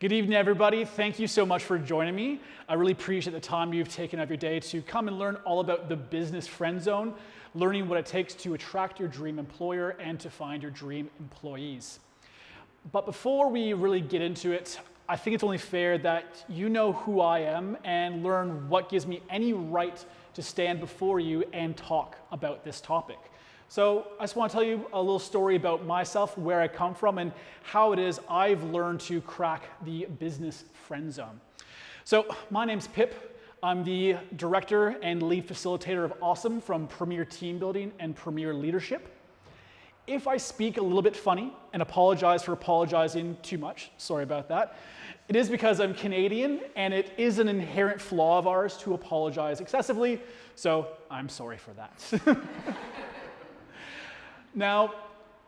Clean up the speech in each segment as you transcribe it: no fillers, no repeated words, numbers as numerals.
Good evening, everybody. Thank you so much for joining me. I really appreciate the time you've taken out of your day to come and learn all about the business friend zone, learning what it takes to attract your dream employer and to find your dream employees. But before we really get into it, I think it's only fair that you know who I am and learn what gives me any right to stand before you and talk about this topic. So I just want to tell you a little story about myself, where I come from, and how it is I've learned to crack the business friend zone. So my name's Pip. I'm the director and lead facilitator of Awesome from Premier Team Building and Premier Leadership. If I speak a little bit funny and apologize for apologizing too much, sorry about that, it is because I'm Canadian and it is an inherent flaw of ours to apologize excessively, so I'm sorry for that. Now,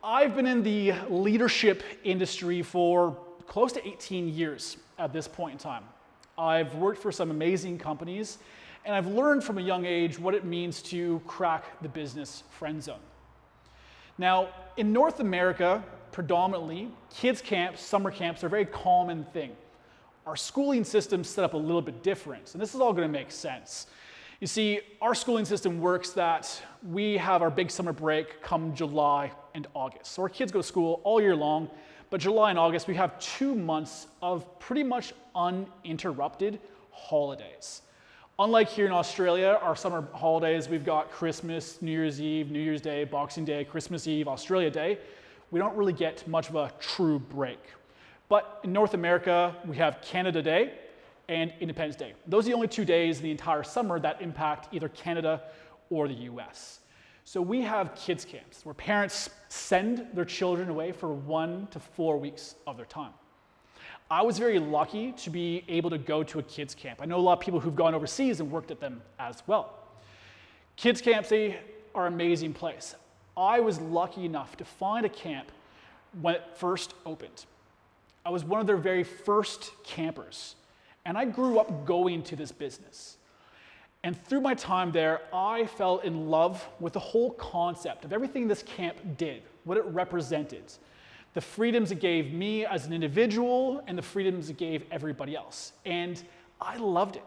I've been in the leadership industry for close to 18 years at this point in time. I've worked for some amazing companies, and I've learned from a young age what it means to crack the business friend zone. Now, in North America, predominantly, kids camps, summer camps are a very common thing. Our schooling system's set up a little bit different, and this is all going to make sense. You see, our schooling system works that we have our big summer break come July and August. So our kids go to school all year long, but July and August, we have 2 months of pretty much uninterrupted holidays. Unlike here in Australia, our summer holidays, we've got Christmas, New Year's Eve, New Year's Day, Boxing Day, Christmas Eve, Australia Day. We don't really get much of a true break. But in North America, we have Canada Day and Independence Day. Those are the only 2 days in the entire summer that impact either Canada or the US. So we have kids camps where parents send their children away for 1 to 4 weeks of their time. I was very lucky to be able to go to a kids camp. I know a lot of people who've gone overseas and worked at them as well. Kids camps, they are an amazing place. I was lucky enough to find a camp when it first opened. I was one of their very first campers. And I grew up going to this business. And through my time there, I fell in love with the whole concept of everything this camp did, what it represented, the freedoms it gave me as an individual and the freedoms it gave everybody else. And I loved it.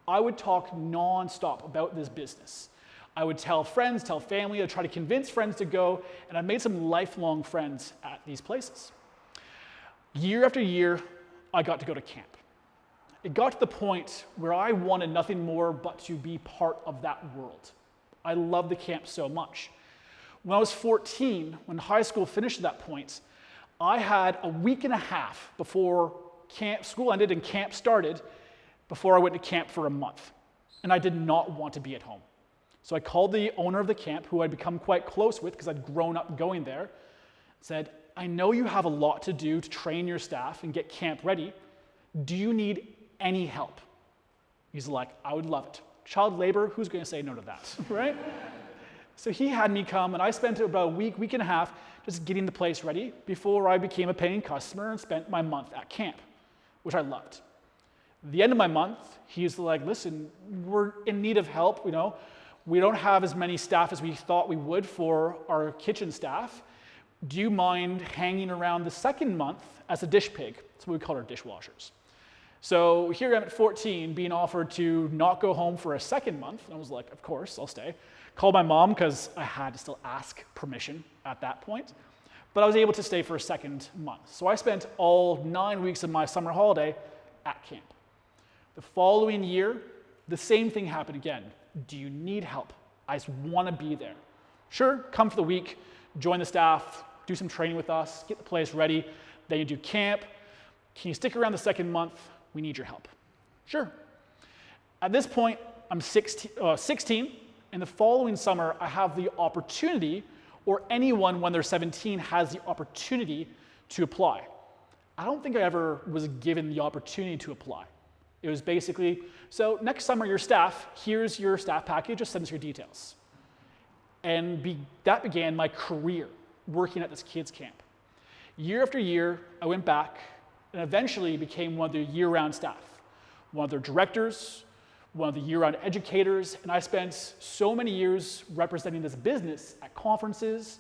I would talk nonstop about this business. I would tell friends, tell family, I'd try to convince friends to go, and I made some lifelong friends at these places. Year after year, I got to go to camp. It got to the point where I wanted nothing more but to be part of that world. I loved the camp so much. When I was 14, when high school finished at that point, I had a week and a half before school ended and camp started before I went to camp for a month. And I did not want to be at home. So I called the owner of the camp, who I'd become quite close with because I'd grown up going there, said, I know you have a lot to do to train your staff and get camp ready. Do you need any help? He's like, I would love it. Child labor, who's going to say no to that, right? So he had me come, and I spent about a week and a half just getting the place ready before I became a paying customer and spent my month at camp, which I loved. At the end of my month, he's like, listen, we're in need of help, we don't have as many staff as we thought we would for our kitchen staff. Do you mind hanging around the second month as a dish pig? That's what we call our dishwashers. So here I'm at 14, being offered to not go home for a second month. And I was like, of course, I'll stay. Called my mom because I had to still ask permission at that point. But I was able to stay for a second month. So I spent all 9 weeks of my summer holiday at camp. The following year, the same thing happened again. Do you need help? I just want to be there. Sure, come for the week, join the staff, do some training with us, get the place ready. Then you do camp. Can you stick around the second month? We need your help. Sure. At this point, I'm 16, and the following summer, I have the opportunity, or anyone when they're 17 has the opportunity to apply. I don't think I ever was given the opportunity to apply. It was basically, so next summer, here's your staff package, just send us your details. And that began my career working at this kids camp. Year after year, I went back, and eventually became one of their year-round staff, one of their directors, one of the year-round educators, and I spent so many years representing this business at conferences,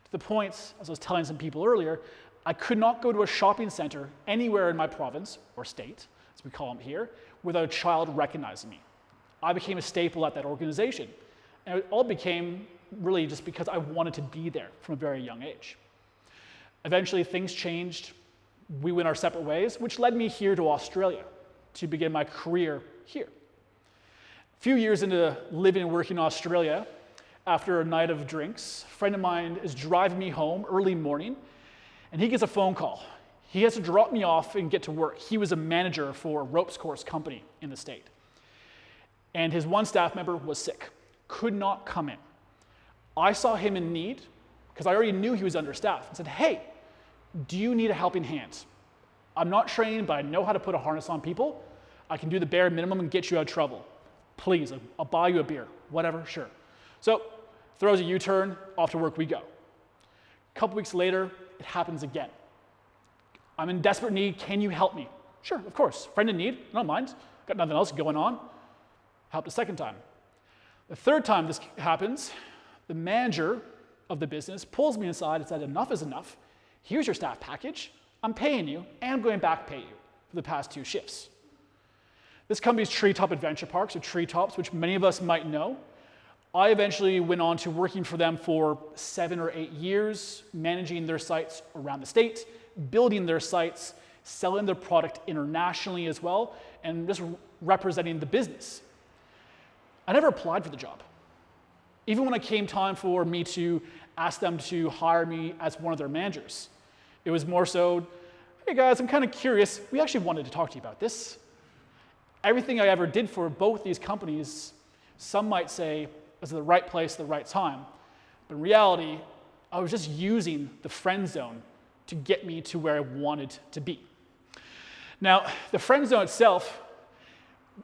to the point, as I was telling some people earlier, I could not go to a shopping center anywhere in my province, or state, as we call them here, without a child recognizing me. I became a staple at that organization. And it all became really just because I wanted to be there from a very young age. Eventually, things changed. We went our separate ways, which led me here to Australia to begin my career here. A few years into living and working in Australia, after a night of drinks, a friend of mine is driving me home early morning, and he gets a phone call. He has to drop me off and get to work. He was a manager for a ropes course company in the state. And his one staff member was sick, could not come in. I saw him in need, because I already knew he was understaffed, and said, hey, do you need a helping hand? I'm not trained, but I know how to put a harness on people. I can do the bare minimum and get you out of trouble. Please, I'll buy you a beer, whatever, sure. So, throws a U-turn, off to work we go. A couple weeks later, it happens again. I'm in desperate need, can you help me? Sure, of course, friend in need, I don't mind. Got nothing else going on. Helped a second time. The third time this happens, the manager of the business pulls me aside and said, enough is enough. Here's your staff package. I'm paying you, and I'm going to back pay you for the past 2 shifts. This company's Treetop Adventure Parks, or Treetops, which many of us might know. I eventually went on to working for them for 7 or 8 years, managing their sites around the state, building their sites, selling their product internationally as well, and just representing the business. I never applied for the job. Even when it came time for me to ask them to hire me as one of their managers, it was more so, hey guys, I'm kind of curious. We actually wanted to talk to you about this. Everything I ever did for both these companies, some might say, was the right place at the right time. But in reality, I was just using the friend zone to get me to where I wanted to be. Now, the friend zone itself,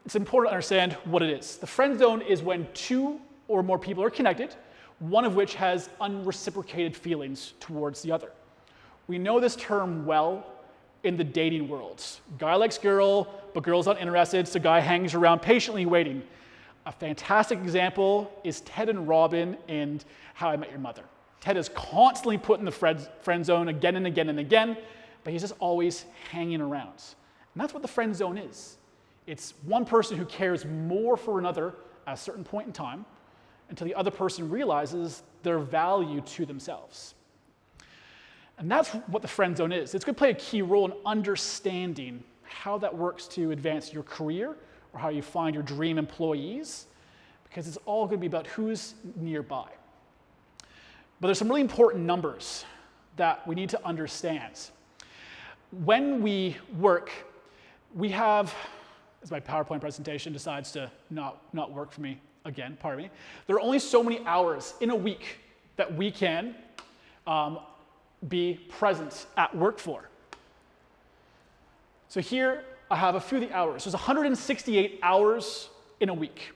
it's important to understand what it is. The friend zone is when 2 or more people are connected, one of which has unreciprocated feelings towards the other. We know this term well in the dating world. Guy likes girl, but girl's not interested, so guy hangs around patiently waiting. A fantastic example is Ted and Robin in How I Met Your Mother. Ted is constantly put in the friend zone again and again and again, but he's just always hanging around. And that's what the friend zone is. It's one person who cares more for another at a certain point in time until the other person realizes their value to themselves. And that's what the friend zone is. It's going to play a key role in understanding how that works to advance your career or how you find your dream employees, because it's all going to be about who's nearby. But there's some really important numbers that we need to understand. When we work, we have, as my PowerPoint presentation decides to not work for me again, pardon me, there are only so many hours in a week that we can be present at work for. So here I have a few of the hours. There's 168 hours in a week.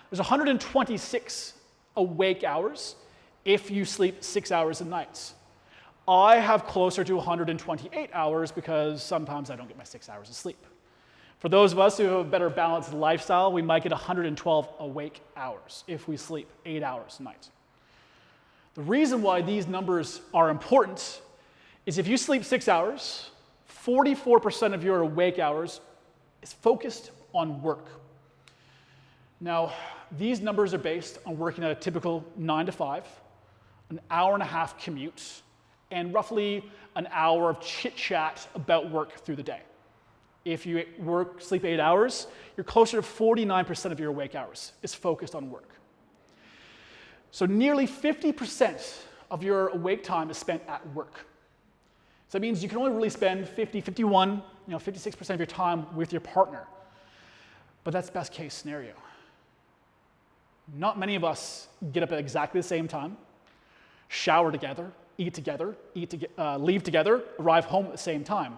There's 126 awake hours if you sleep 6 hours a night. I have closer to 128 hours because sometimes I don't get my 6 hours of sleep. For those of us who have a better balanced lifestyle, we might get 112 awake hours if we sleep 8 hours a night. The reason why these numbers are important is if you sleep 6 hours, 44% of your awake hours is focused on work. Now, these numbers are based on working at a typical 9 to 5, an hour-and-a-half commute, and roughly an hour of chit-chat about work through the day. If you sleep 8 hours, you're closer to 49% of your awake hours is focused on work. So nearly 50% of your awake time is spent at work. So that means you can only really spend 50, 51, 56% of your time with your partner. But that's best case scenario. Not many of us get up at exactly the same time, shower together, eat together, leave together, arrive home at the same time.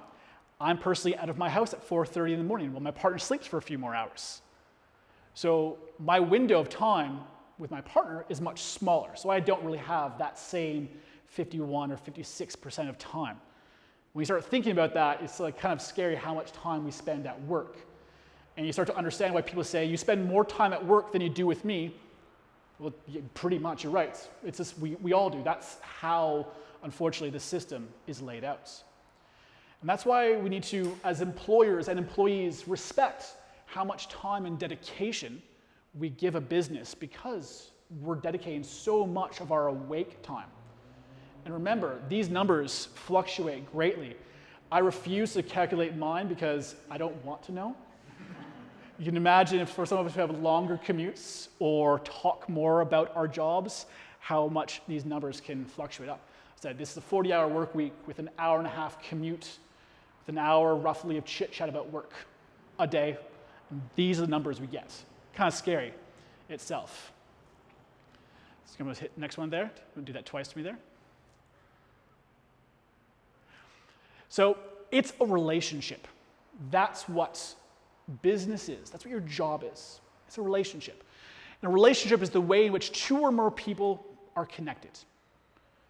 I'm personally out of my house at 4:30 in the morning while my partner sleeps for a few more hours. So my window of time with my partner is much smaller, so I don't really have that same 51 or 56% of time. When you start thinking about that, it's like kind of scary how much time we spend at work. And you start to understand why people say, you spend more time at work than you do with me. Well, pretty much, you're right. It's just, we all do. That's how unfortunately, the system is laid out. And that's why we need to, as employers and employees, respect how much time and dedication we give a business, because we're dedicating so much of our awake time. And remember, these numbers fluctuate greatly. I refuse to calculate mine because I don't want to know. You can imagine if for some of us who have longer commutes or talk more about our jobs, how much these numbers can fluctuate up. So this is a 40-hour work week with an hour and a half commute, with an hour roughly of chit-chat about work a day. And these are the numbers we get. Kind of scary itself. So I'm going to hit the next one there. I'm going to do that twice to me there. So it's a relationship. That's what business is. That's what your job is. It's a relationship. And a relationship is the way in which two or more people are connected.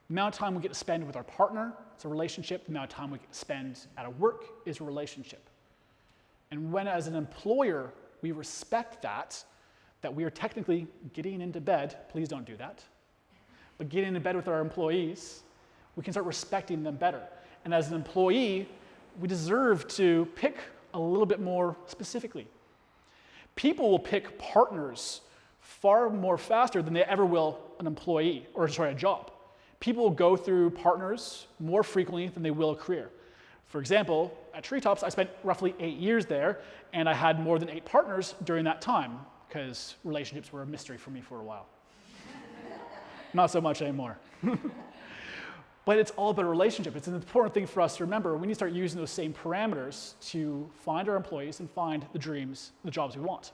The amount of time we get to spend with our partner, it's a relationship. The amount of time we get to spend at our work is a relationship. And when, as an employer, we respect that we are technically getting into bed, please don't do that, but getting into bed with our employees, we can start respecting them better. And as an employee, we deserve to pick a little bit more specifically. People will pick partners far more faster than they ever will a job. People will go through partners more frequently than they will a career. For example, at Treetops, I spent roughly 8 years there, and I had more than 8 partners during that time, because relationships were a mystery for me for a while. Not so much anymore. But it's all about a relationship. It's an important thing for us to remember. We need to start using those same parameters to find our employees and find the dreams, the jobs we want.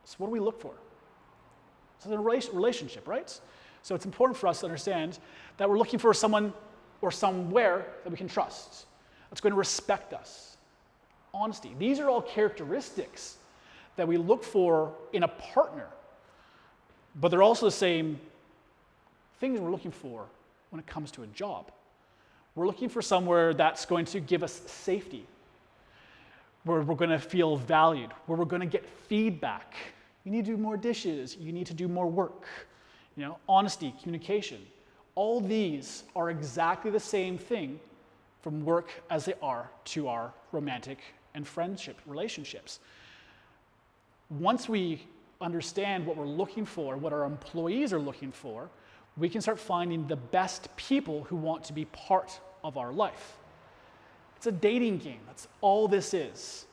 So what do we look for? So it's a relationship, right? So it's important for us to understand that we're looking for someone or somewhere that we can trust, that's going to respect us. Honesty. These are all characteristics that we look for in a partner, but they're also the same things we're looking for when it comes to a job. We're looking for somewhere that's going to give us safety, where we're going to feel valued, where we're going to get feedback. You need to do more dishes, you need to do more work. Honesty, communication. All these are exactly the same thing from work as they are to our romantic and friendship relationships. Once we understand what we're looking for, what our employees are looking for, we can start finding the best people who want to be part of our life. It's a dating game. That's all this is.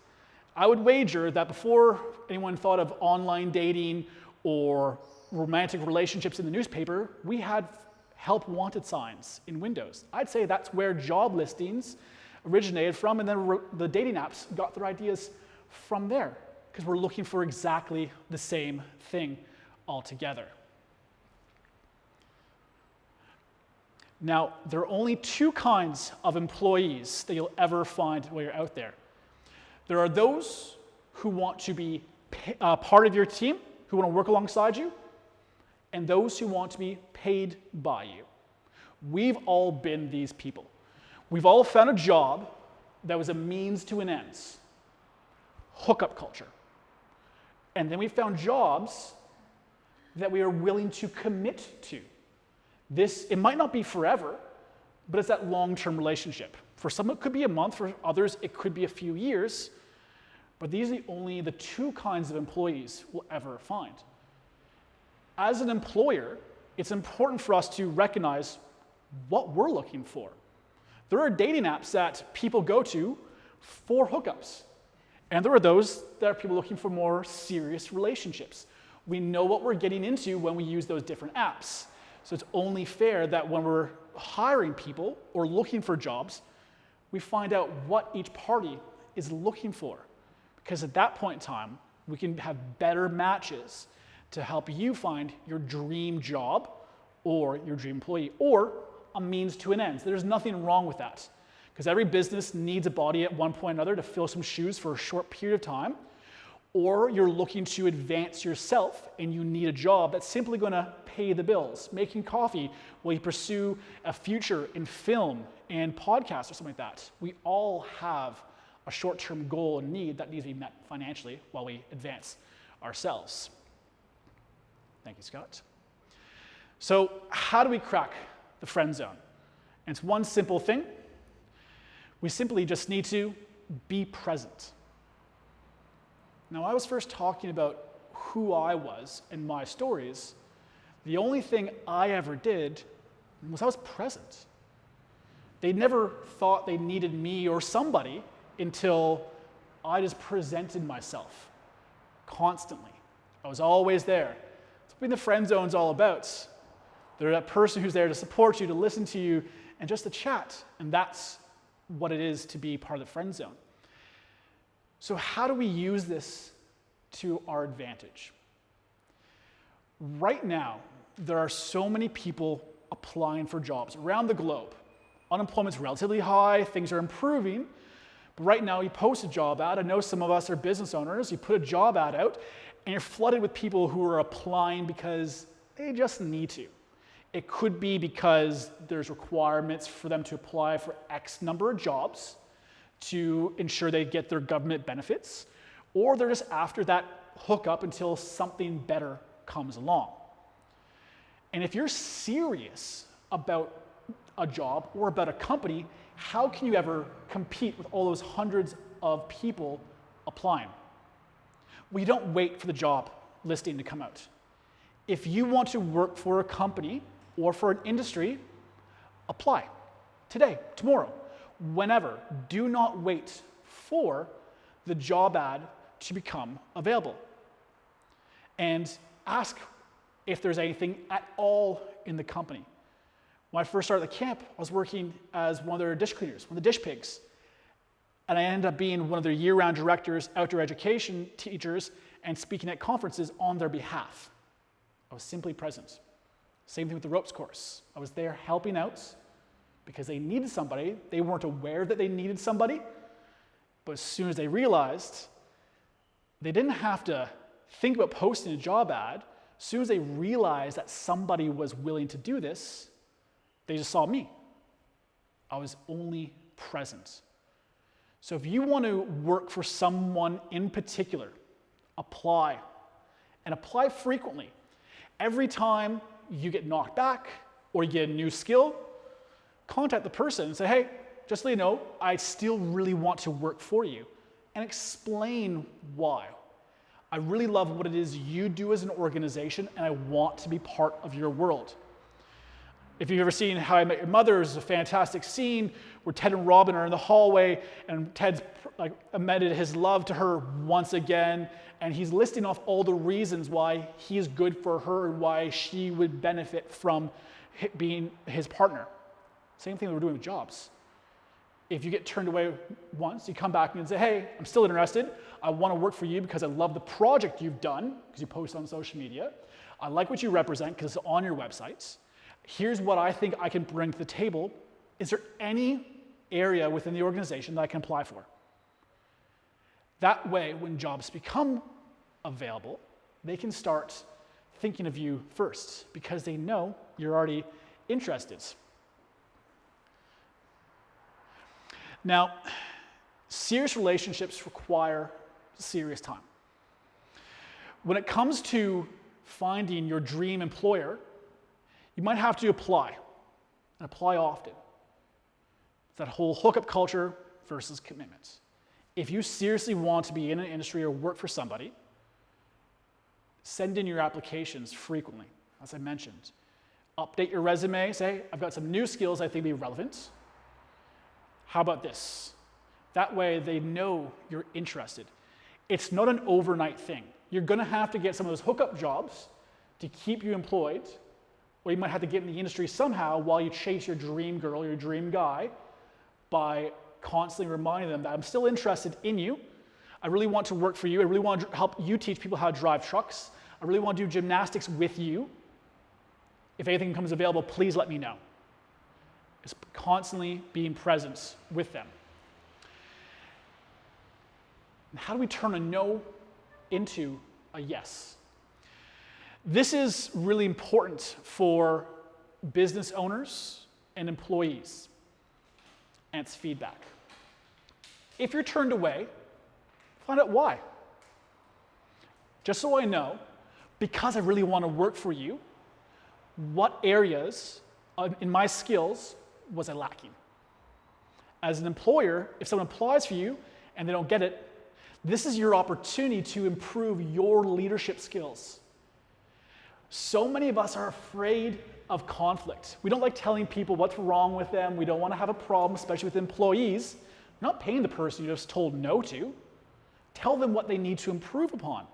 I would wager that before anyone thought of online dating or romantic relationships in the newspaper, we had help wanted signs in windows. I'd say that's where job listings originated from, and then the dating apps got their ideas from there, because we're looking for exactly the same thing altogether. Now, there are only 2 kinds of employees that you'll ever find while you're out there. There are those who want to be part of your team, who want to work alongside you, and those who want to be paid by you. We've all been these people. We've all found a job that was a means to an end. Hookup culture. And then we found jobs that we are willing to commit to. It might not be forever, but it's that long-term relationship. For some, it could be a month. For others, it could be a few years. But these are only the 2 kinds of employees we'll ever find. As an employer, it's important for us to recognize what we're looking for. There are dating apps that people go to for hookups. And there are those that are people looking for more serious relationships. We know what we're getting into when we use those different apps. So it's only fair that when we're hiring people or looking for jobs, we find out what each party is looking for. Because at that point in time, we can have better matches to help you find your dream job or your dream employee, or a means to an end. There's nothing wrong with that, because every business needs a body at one point or another to fill some shoes for a short period of time, or you're looking to advance yourself and you need a job that's simply going to pay the bills, making coffee while you pursue a future in film and podcasts or something like that. We all have a short-term goal and need that needs to be met financially while we advance ourselves. Thank you, Scott. So how do we crack the friend zone. And it's one simple thing. We simply just need to be present. Now, I was first talking about who I was and my stories. The only thing I ever did was I was present. They never thought they needed me or somebody until I just presented myself constantly. I was always there. That's what the friend zone's all about. They're that person who's there to support you, to listen to you, and just to chat. And that's what it is to be part of the friend zone. So how do we use this to our advantage? Right now, there are so many people applying for jobs around the globe. Unemployment's relatively high, things are improving, but right now you post a job ad. I know some of us are business owners. You put a job ad out, and you're flooded with people who are applying because they just need to. It could be because there's requirements for them to apply for X number of jobs to ensure they get their government benefits, or they're just after that hookup until something better comes along. And if you're serious about a job or about a company, how can you ever compete with all those hundreds of people applying? Well, you don't wait for the job listing to come out. If you want to work for a company or for an industry, apply today, tomorrow, whenever. Do not wait for the job ad to become available. And ask if there's anything at all in the company. When I first started at the camp, I was working as one of their dish cleaners, one of the dish pigs. And I ended up being one of their year-round directors, outdoor education teachers, and speaking at conferences on their behalf. I was simply present. Same thing with the ropes course. I was there helping out because they needed somebody. They weren't aware that they needed somebody, but as soon as they realized, they didn't have to think about posting a job ad. As soon as they realized that somebody was willing to do this, they just saw me. I was only present. So if you want to work for someone in particular, apply. And apply frequently. Every time you get knocked back or you get a new skill, contact the person and say, hey, just so you know, I still really want to work for you. And explain why. I really love what it is you do as an organization, and I want to be part of your world. If you've ever seen How I Met Your Mother, there's a fantastic scene where Ted and Robin are in the hallway, and Ted's admitted his love to her once again, and he's listing off all the reasons why he is good for her and why she would benefit from being his partner. Same thing that we're doing with jobs. If you get turned away once, you come back and say, hey, I'm still interested. I want to work for you because I love the project you've done, because you post on social media. I like what you represent because it's on your websites. Here's what I think I can bring to the table. Is there any area within the organization that I can apply for? That way, when jobs become available, they can start thinking of you first because they know you're already interested. Now, serious relationships require serious time. When it comes to finding your dream employer, you might have to apply, and apply often. It's that whole hookup culture versus commitment. If you seriously want to be in an industry or work for somebody, send in your applications frequently, as I mentioned. Update your resume, say, I've got some new skills I think will be relevant. How about this? That way they know you're interested. It's not an overnight thing. You're gonna have to get some of those hookup jobs to keep you employed, or you might have to get in the industry somehow while you chase your dream girl, your dream guy, by constantly reminding them that I'm still interested in you. I really want to work for you. I really want to help you teach people how to drive trucks. I really want to do gymnastics with you. If anything becomes available, please let me know. It's constantly being present with them. And how do we turn a no into a yes? This is really important for business owners and employees, and it's feedback. If you're turned away, find out why. Just so I know, because I really want to work for you, what areas in my skills was I lacking? As an employer, if someone applies for you and they don't get it, this is your opportunity to improve your leadership skills. So many of us are afraid of conflict. We don't like telling people what's wrong with them. We don't want to have a problem, especially with employees. You're not paying the person you just told no to. Tell them what they need to improve upon.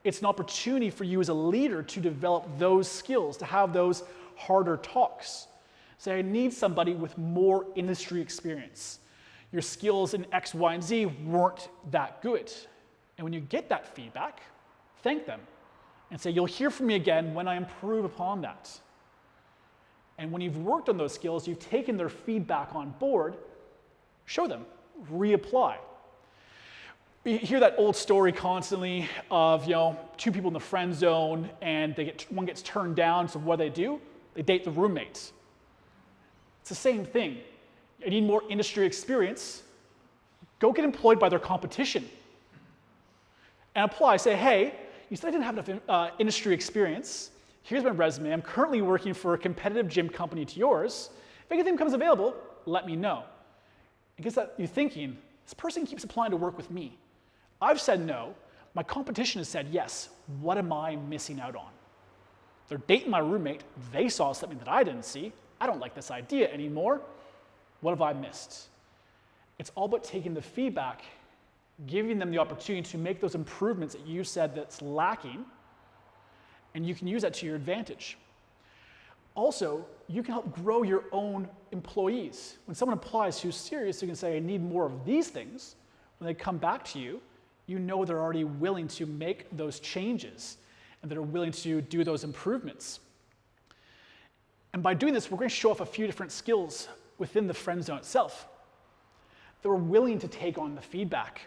It's an opportunity for you as a leader to develop those skills, to have those harder talks. Say, I need somebody with more industry experience. Your skills in X, Y, and Z weren't that good. And when you get that feedback, thank them and say, you'll hear from me again when I improve upon that. And when you've worked on those skills, you've taken their feedback on board, show them, reapply. You hear that old story constantly of, two people in the friend zone and one gets turned down, so what do? They date the roommates. It's the same thing. You need more industry experience. Go get employed by their competition. And apply. Say, hey, you said I didn't have enough industry experience. Here's my resume. I'm currently working for a competitive gym company to yours. If anything becomes available, let me know. It gets that you're thinking, this person keeps applying to work with me. I've said no. My competition has said yes. What am I missing out on? They're dating my roommate. They saw something that I didn't see. I don't like this idea anymore. What have I missed? It's all about taking the feedback, giving them the opportunity to make those improvements that you said that's lacking, and you can use that to your advantage. Also, you can help grow your own employees. When someone applies who's serious, you can say, I need more of these things. When they come back to you, you know they're already willing to make those changes and that are willing to do those improvements. And by doing this, we're going to show off a few different skills within the friend zone itself. That we're willing to take on the feedback.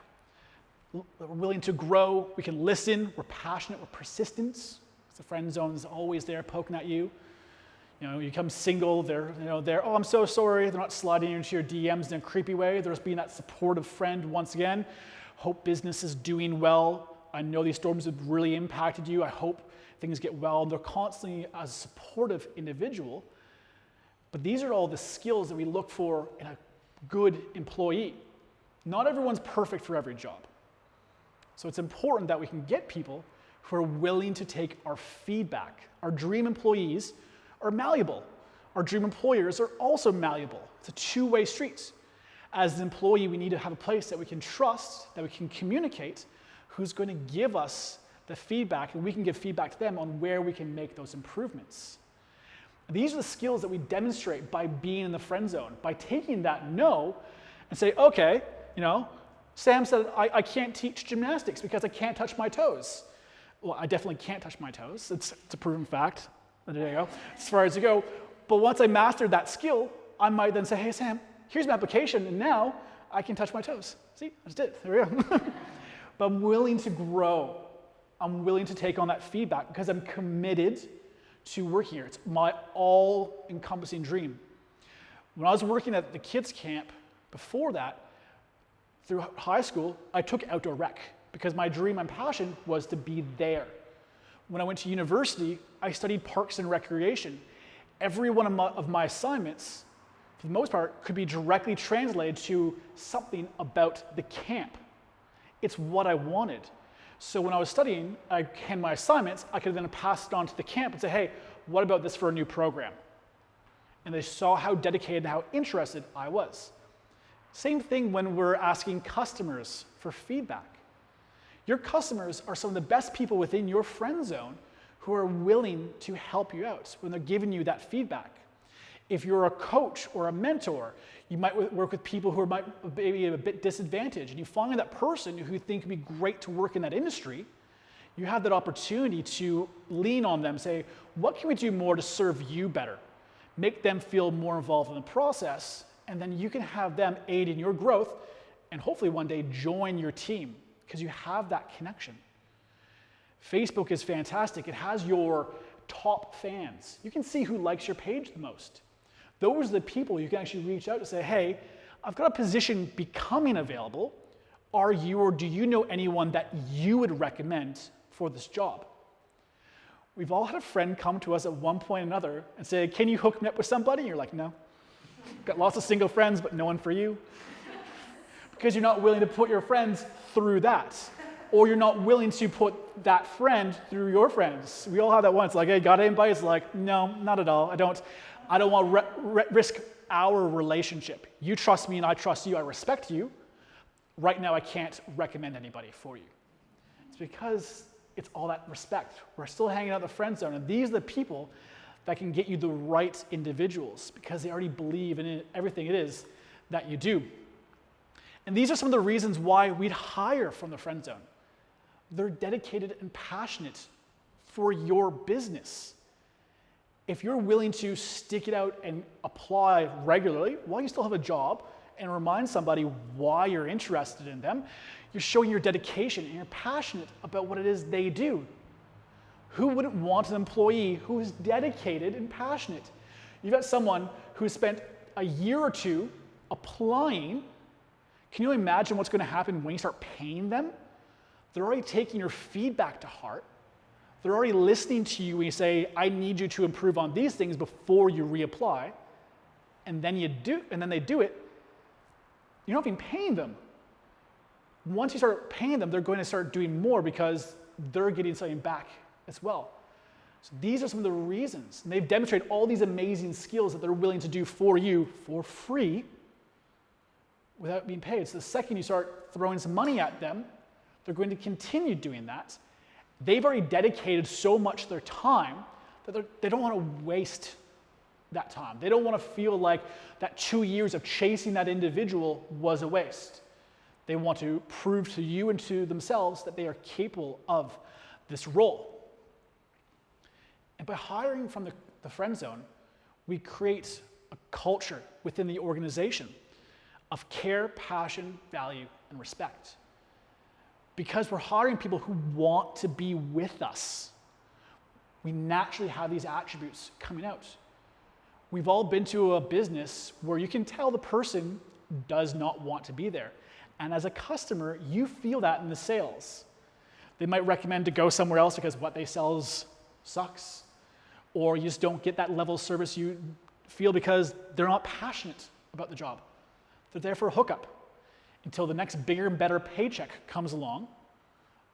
We're willing to grow, we can listen, we're passionate, we're persistent. The friend zone is always there poking at you. You become single, they're, oh, I'm so sorry, they're not sliding into your DMs in a creepy way. They're just being that supportive friend once again. Hope business is doing well. I know these storms have really impacted you. I hope things get well. And they're constantly a supportive individual. But these are all the skills that we look for in a good employee. Not everyone's perfect for every job. So it's important that we can get people who are willing to take our feedback. Our dream employees are malleable. Our dream employers are also malleable. It's a two-way street. As an employee, we need to have a place that we can trust, that we can communicate, who's going to give us the feedback, and we can give feedback to them on where we can make those improvements. These are the skills that we demonstrate by being in the friend zone, by taking that no and say, okay, Sam said I can't teach gymnastics because I can't touch my toes. Well, I definitely can't touch my toes. It's a proven fact. There you go, as far as you go. But once I mastered that skill, I might then say, hey, Sam, here's my application, and now I can touch my toes. See, I just did it. There we go. But I'm willing to grow. I'm willing to take on that feedback because I'm committed to work here. It's my all-encompassing dream. When I was working at the kids' camp before that, through high school, I took outdoor rec because my dream and passion was to be there. When I went to university, I studied parks and recreation. Every one of my assignments, for the most part, could be directly translated to something about the camp. It's what I wanted. So when I was studying, I had my assignments, I could then pass it on to the camp and say, hey, what about this for a new program? And they saw how dedicated and how interested I was. Same thing when we're asking customers for feedback. Your customers are some of the best people within your friend zone who are willing to help you out when they're giving you that feedback. If you're a coach or a mentor, you might work with people who might be a bit disadvantaged, and you find that person who you think would be great to work in that industry, you have that opportunity to lean on them, say, what can we do more to serve you better? Make them feel more involved in the process, and then you can have them aid in your growth and hopefully one day join your team because you have that connection. Facebook is fantastic. It has your top fans. You can see who likes your page the most. Those are the people you can actually reach out to say, hey, I've got a position becoming available. Are you or do you know anyone that you would recommend for this job? We've all had a friend come to us at one point or another and say, can you hook me up with somebody? And you're like, no. Got lots of single friends, but no one for you. Because you're not willing to put your friends through that. Or you're not willing to put that friend through your friends. We all have that once, like, hey, got anybody? It's like, no, not at all. I don't want to risk our relationship. You trust me and I trust you. I respect you. Right now, I can't recommend anybody for you. It's because it's all that respect. We're still hanging out in the friend zone, and these are the people that can get you the right individuals because they already believe in everything it is that you do. And these are some of the reasons why we'd hire from the friend zone. They're dedicated and passionate for your business. If you're willing to stick it out and apply regularly while you still have a job and remind somebody why you're interested in them, you're showing your dedication and you're passionate about what it is they do. Who wouldn't want an employee who is dedicated and passionate? You've got someone who spent a year or two applying. Can you imagine what's going to happen when you start paying them? They're already taking your feedback to heart. They're already listening to you when you say, I need you to improve on these things before you reapply. And then they do it. You're not even paying them. Once you start paying them, they're going to start doing more because they're getting something back as well. So these are some of the reasons. And they've demonstrated all these amazing skills that they're willing to do for you for free without being paid. So the second you start throwing some money at them, they're going to continue doing that. They've already dedicated so much of their time that they don't want to waste that time. They don't want to feel like that 2 years of chasing that individual was a waste. They want to prove to you and to themselves that they are capable of this role. And by hiring from the friend zone, we create a culture within the organization of care, passion, value, and respect. Because we're hiring people who want to be with us, we naturally have these attributes coming out. We've all been to a business where you can tell the person does not want to be there. And as a customer, you feel that in the sales. They might recommend to go somewhere else because what they sell sucks. Or you just don't get that level of service you feel because they're not passionate about the job. They're there for a hookup until the next bigger and better paycheck comes along.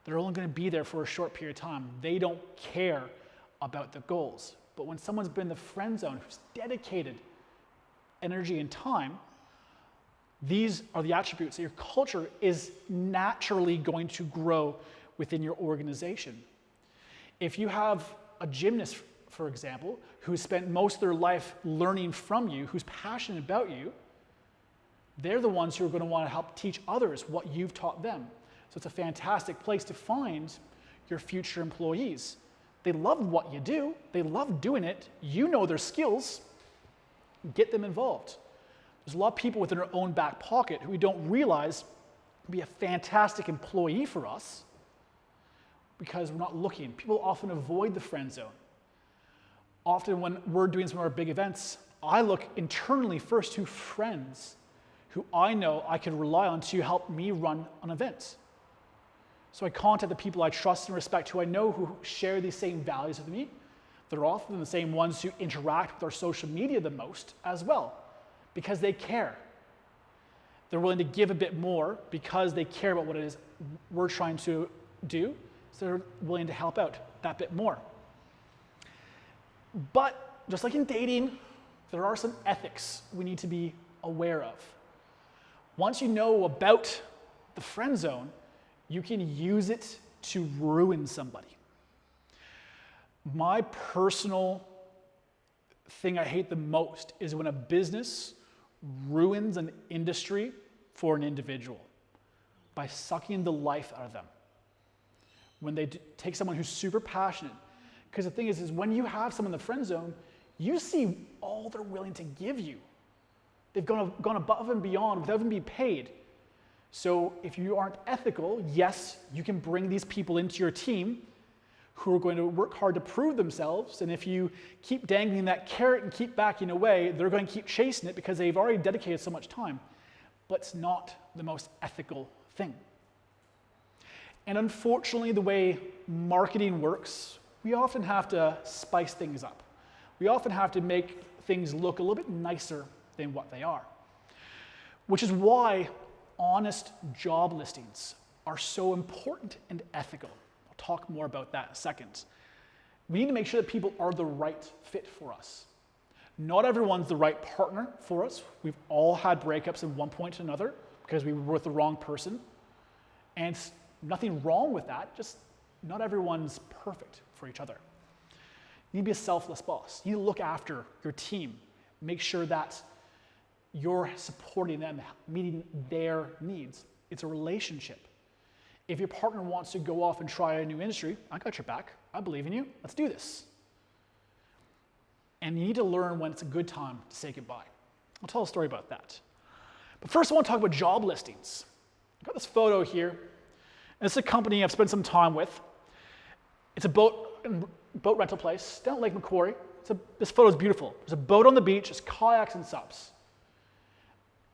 They're only going to be there for a short period of time. They don't care about the goals. But when someone's been in the friend zone who's dedicated energy and time, these are the attributes that your culture is naturally going to grow within your organization. If you have a gymnast, for example, who spent most of their life learning from you, who's passionate about you, they're the ones who are going to want to help teach others what you've taught them. So it's a fantastic place to find your future employees. They love what you do. They love doing it. You know their skills. Get them involved. There's a lot of people within our own back pocket who we don't realize would be a fantastic employee for us because we're not looking. People often avoid the friend zone. Often when we're doing some of our big events, I look internally first to friends who I know I can rely on to help me run an event. So I contact the people I trust and respect who I know who share these same values with me. They're often the same ones who interact with our social media the most as well because they care. They're willing to give a bit more because they care about what it is we're trying to do, so they're willing to help out that bit more. But just like in dating, there are some ethics we need to be aware of. Once you know about the friend zone, you can use it to ruin somebody. My personal thing I hate the most is when a business ruins an industry for an individual by sucking the life out of them. When they take someone who's super passionate, because the thing is when you have someone in the friend zone, you see all they're willing to give you. They've gone above and beyond without even being paid. So if you aren't ethical, yes, you can bring these people into your team who are going to work hard to prove themselves. And if you keep dangling that carrot and keep backing away, they're going to keep chasing it because they've already dedicated so much time. But it's not the most ethical thing. And unfortunately, the way marketing works we often have to spice things up. We often have to make things look a little bit nicer than what they are. Which is why honest job listings are so important and ethical. I'll talk more about that in a second. We need to make sure that people are the right fit for us. Not everyone's the right partner for us. We've all had breakups at one point or another because we were with the wrong person. And nothing wrong with that, just not everyone's perfect for each other. You need to be a selfless boss. You need to look after your team. Make sure that you're supporting them, meeting their needs. It's a relationship. If your partner wants to go off and try a new industry, I got your back. I believe in you. Let's do this. And you need to learn when it's a good time to say goodbye. I'll tell a story about that. But first I want to talk about job listings. I've got this photo here. And this is a company I've spent some time with. It's a boat rental place down at Lake Macquarie. This photo is beautiful. There's a boat on the beach, there's kayaks and subs.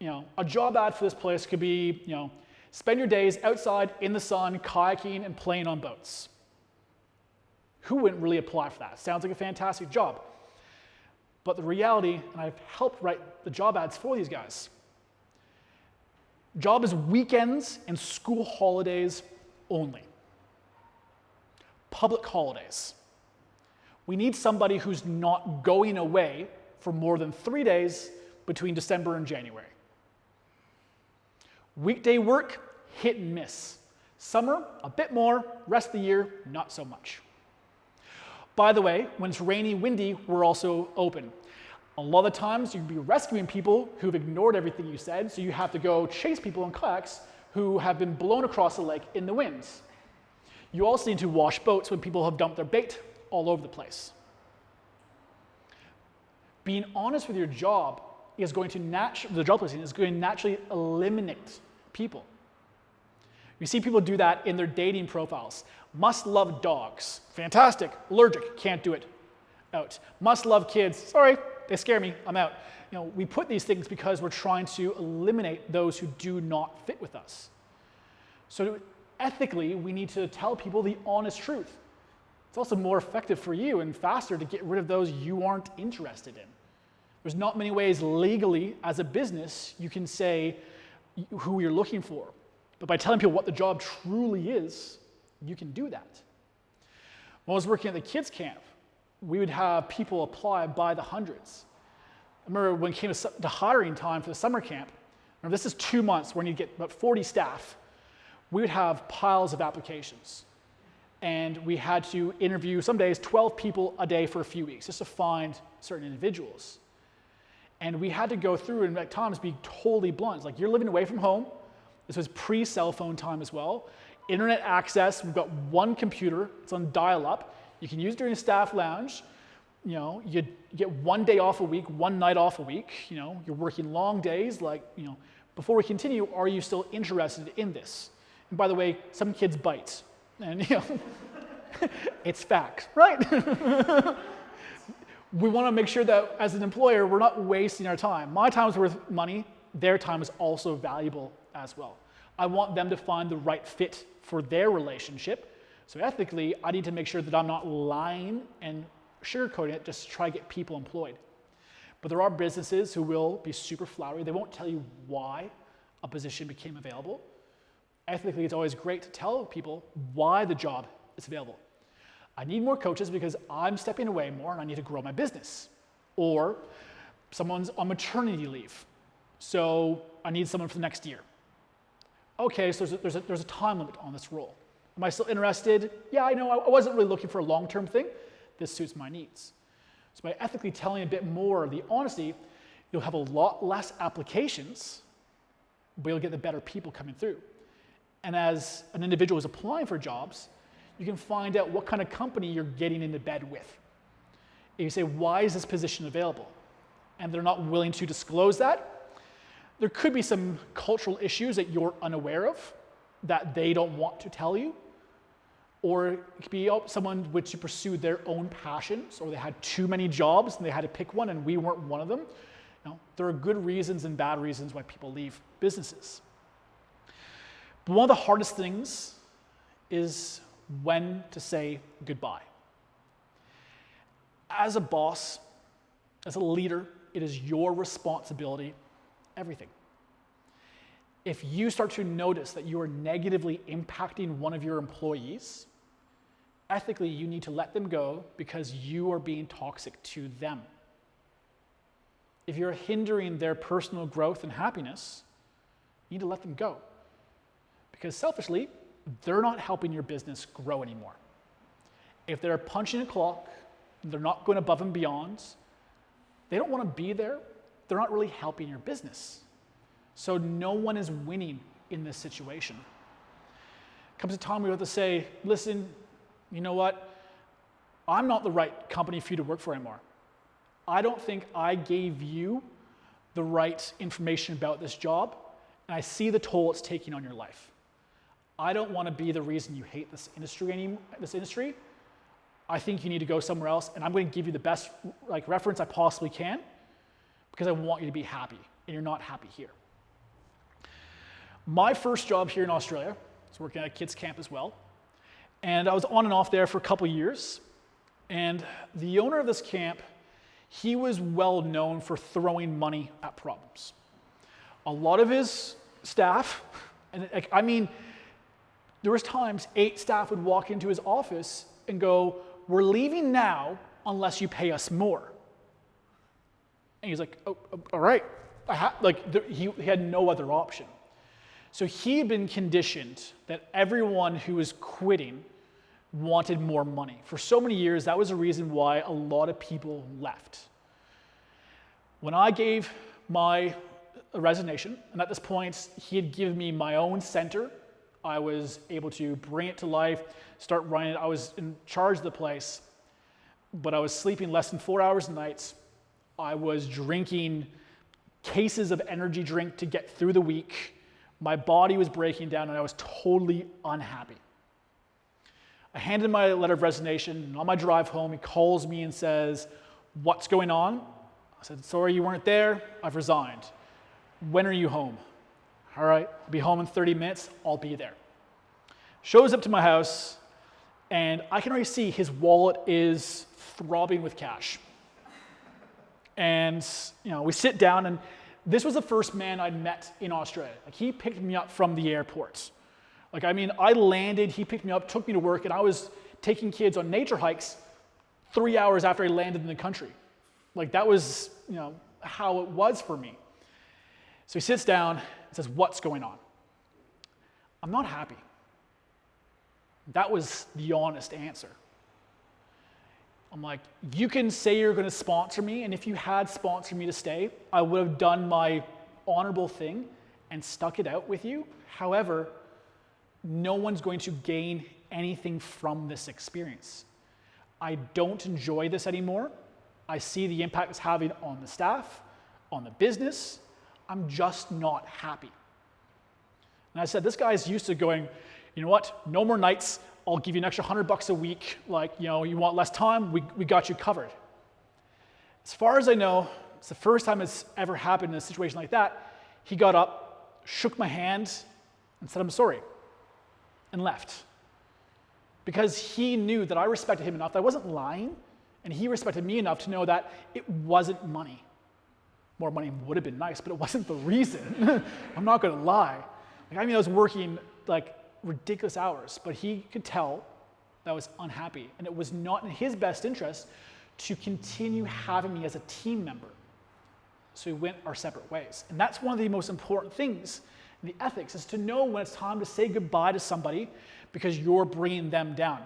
A job ad for this place could be, spend your days outside in the sun, kayaking and playing on boats. Who wouldn't really apply for that? Sounds like a fantastic job. But the reality, and I've helped write the job ads for these guys, job is weekends and school holidays only. Public holidays. We need somebody who's not going away for more than 3 days between December and January. Weekday work, hit and miss. Summer, a bit more. Rest of the year, not so much. By the way, when it's rainy, windy, we're also open. A lot of the times you'll be rescuing people who've ignored everything you said, so you have to go chase people in kayaks who have been blown across the lake in the winds. You also need to wash boats when people have dumped their bait all over the place. Being honest with your job is going to naturally eliminate people. You see people do that in their dating profiles. Must love dogs. Fantastic. Allergic. Can't do it. Out. Must love kids. Sorry, they scare me. I'm out. We put these things because we're trying to eliminate those who do not fit with us. So ethically, we need to tell people the honest truth. It's also more effective for you and faster to get rid of those you aren't interested in. There's not many ways legally as a business you can say who you're looking for. But by telling people what the job truly is, you can do that. When I was working at the kids camp, we would have people apply by the hundreds. I remember when it came to hiring time for the summer camp, this is 2 months where you get about 40 staff, we would have piles of applications. And we had to interview, some days, 12 people a day for a few weeks just to find certain individuals. And we had to go through and at times be totally blunt. It's like, you're living away from home. This was pre-cell phone time as well. Internet access, we've got one computer, it's on dial-up. You can use it during a staff lounge. You get 1 day off a week, 1 night off a week. You're working long days. Before we continue, are you still interested in this? And by the way, some kids bite. And it's fact, right? We want to make sure that as an employer, we're not wasting our time. My time is worth money. Their time is also valuable as well. I want them to find the right fit for their relationship. So ethically, I need to make sure that I'm not lying and sugarcoating it just to try to get people employed. But there are businesses who will be super flowery. They won't tell you why a position became available. Ethically, it's always great to tell people why the job is available. I need more coaches because I'm stepping away more and I need to grow my business. Or someone's on maternity leave, so I need someone for the next year. Okay, so there's a time limit on this role. Am I still interested? Yeah, I know I wasn't really looking for a long-term thing. This suits my needs. So by ethically telling a bit more of the honesty, you'll have a lot less applications, but you'll get the better people coming through. And as an individual is applying for jobs, you can find out what kind of company you're getting into bed with. If you say, why is this position available? And they're not willing to disclose that, there could be some cultural issues that you're unaware of that they don't want to tell you. Or it could be someone which pursued their own passions, or they had too many jobs and they had to pick one and we weren't one of them. There are good reasons and bad reasons why people leave businesses. But one of the hardest things is when to say goodbye. As a boss, as a leader, it is your responsibility, everything. If you start to notice that you are negatively impacting one of your employees, ethically, you need to let them go because you are being toxic to them. If you're hindering their personal growth and happiness, you need to let them go. Because selfishly, they're not helping your business grow anymore. If they're punching a clock, they're not going above and beyond, they don't want to be there, they're not really helping your business. So no one is winning in this situation. Comes a time we have to say, listen, you know what? I'm not the right company for you to work for anymore. I don't think I gave you the right information about this job, and I see the toll it's taking on your life. I don't want to be the reason you hate this industry. I think you need to go somewhere else, and I'm going to give you the best reference I possibly can because I want you to be happy, and you're not happy here. My first job here in Australia, I was working at a kids camp as well, and I was on and off there for a couple years, and the owner of this camp, he was well known for throwing money at problems. A lot of his staff, and there was times 8 staff would walk into his office and go, "We're leaving now unless you pay us more." And he's like, "Oh, all right." He had no other option. So he had been conditioned that everyone who was quitting wanted more money. For so many years, that was the reason why a lot of people left. When I gave my resignation, and at this point, he had given me my own center, I was able to bring it to life, start running it. I was in charge of the place, but I was sleeping less than 4 hours a night. I was drinking cases of energy drink to get through the week. My body was breaking down, and I was totally unhappy. I handed my letter of resignation, and on my drive home, he calls me and says, "What's going on?" I said, "Sorry you weren't there. I've resigned. When are you home?" "All right, I'll be home in 30 minutes. I'll be there." Shows up to my house, and I can already see his wallet is throbbing with cash. And we sit down, and this was the first man I'd met in Australia. He picked me up from the airport. I landed, he picked me up, took me to work, and I was taking kids on nature hikes 3 hours after I landed in the country. That was, how it was for me. So he sits down and says, "What's going on?" "I'm not happy." That was the honest answer. I'm like, "You can say you're going to sponsor me, and if you had sponsored me to stay, I would have done my honorable thing and stuck it out with you. However, no one's going to gain anything from this experience. I don't enjoy this anymore. I see the impact it's having on the staff, on the business. I'm just not happy." And I said, this guy's used to going, "You know what? No more nights. I'll give you an extra $100 a week. You want less time? We got you covered." As far as I know, it's the first time it's ever happened in a situation like that. He got up, shook my hand, and said, "I'm sorry," and left. Because he knew that I respected him enough that I wasn't lying, and he respected me enough to know that it wasn't money. More money would have been nice, but it wasn't the reason. I'm not going to lie. I was working ridiculous hours, but he could tell that I was unhappy, and it was not in his best interest to continue having me as a team member. So we went our separate ways. And that's one of the most important things in the ethics, is to know when it's time to say goodbye to somebody because you're bringing them down.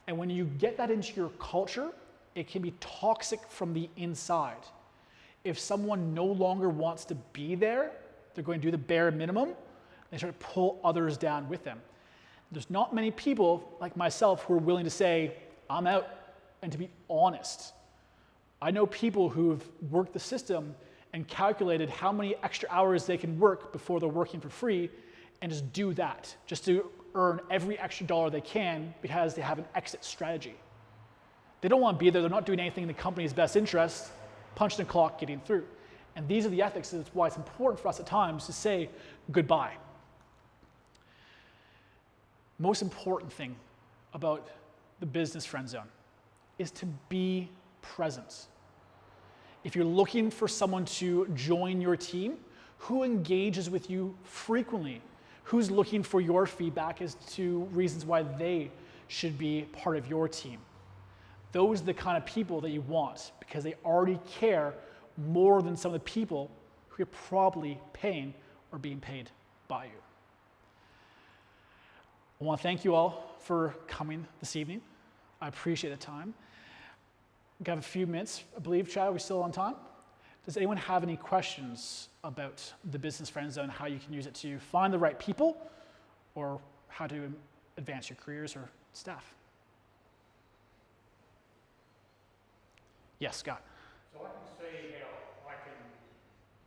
And when you get that into your culture, it can be toxic from the inside. If someone no longer wants to be there, they're going to do the bare minimum, they start to pull others down with them. There's not many people like myself who are willing to say, "I'm out," and to be honest. I know people who've worked the system and calculated how many extra hours they can work before they're working for free, and just do that, just to earn every extra dollar they can because they have an exit strategy. They don't want to be there, they're not doing anything in the company's best interest, punching the clock, getting through. And these are the ethics, and that's why it's important for us at times to say goodbye. Most important thing about the business friend zone is to be present. If you're looking for someone to join your team, who engages with you frequently? Who's looking for your feedback as to reasons why they should be part of your team? Those are the kind of people that you want because they already care more than some of the people who you're probably paying or being paid by you. I want to thank you all for coming this evening. I appreciate the time. We've got a few minutes, I believe, Chad. Are we still on time? Does anyone have any questions about the Business Friend Zone, how you can use it to find the right people or how to advance your careers or staff? Yes, Scott. So I can see how I can,